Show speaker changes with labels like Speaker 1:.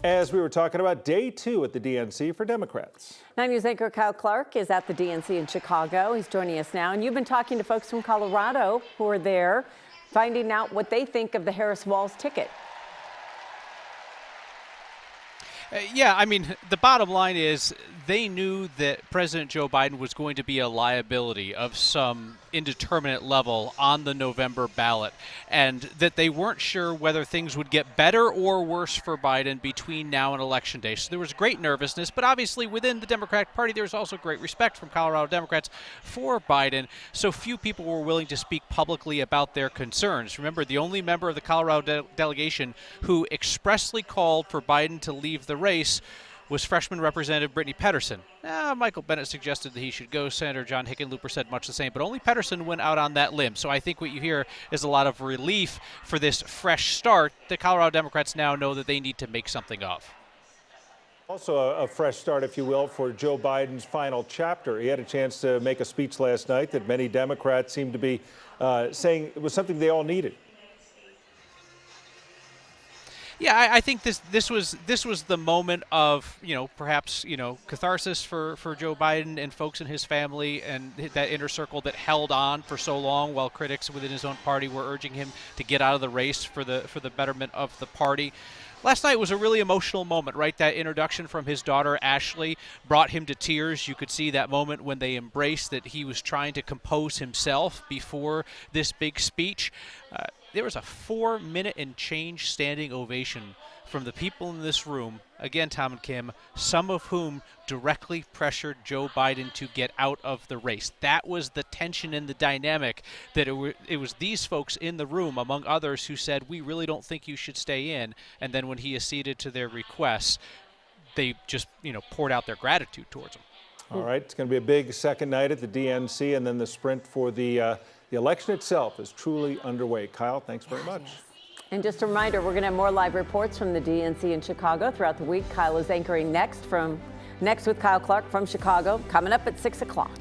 Speaker 1: As we were talking about day 2 at the DNC for Democrats.
Speaker 2: 9 News anchor Kyle Clark is at the DNC in Chicago. He's joining us now. And you've been talking to folks from Colorado who are there, finding out what they think of the Harris-Walz ticket.
Speaker 3: Yeah, I mean, the bottom line is they knew that President Joe Biden was going to be a liability of some indeterminate level on the November ballot, and that they weren't sure whether things would get better or worse for Biden between now and Election Day. So there was great nervousness, but obviously within the Democratic Party, there was also great respect from Colorado Democrats for Biden, so few people were willing to speak publicly about their concerns. Remember, the only member of the Colorado delegation who expressly called for Biden to leave the race was freshman Representative Brittany Pedersen. Michael Bennet suggested that he should go. Senator John Hickenlooper said much the same, but only Pedersen went out on that limb. So I think what you hear is a lot of relief for this fresh start that Colorado Democrats now know that they need to make something of.
Speaker 1: Also a fresh start, if you will, for Joe Biden's final chapter. He had a chance to make a speech last night that many Democrats seem to be saying it was something they all needed.
Speaker 3: Yeah, I think this was the moment of, perhaps, catharsis for Joe Biden and folks in his family and that inner circle that held on for so long while critics within his own party were urging him to get out of the race for the betterment of the party. Last night was a really emotional moment, right? That introduction from his daughter, Ashley, brought him to tears. You could see that moment when they embraced, that he was trying to compose himself before this big speech. There was a 4-minute and change standing ovation from the people in this room, again, Tom and Kim, some of whom directly pressured Joe Biden to get out of the race. That was the tension in the dynamic, that it was these folks in the room, among others, who said, we really don't think you should stay in. And then when he acceded to their requests, they just, poured out their gratitude towards him.
Speaker 1: All right, it's going to be a big second night at the DNC, and then the sprint for the election itself is truly underway. Kyle, thanks very much.
Speaker 2: And just a reminder, we're going to have more live reports from the DNC in Chicago throughout the week. Kyle is anchoring next with Kyle Clark from Chicago, coming up at 6 o'clock.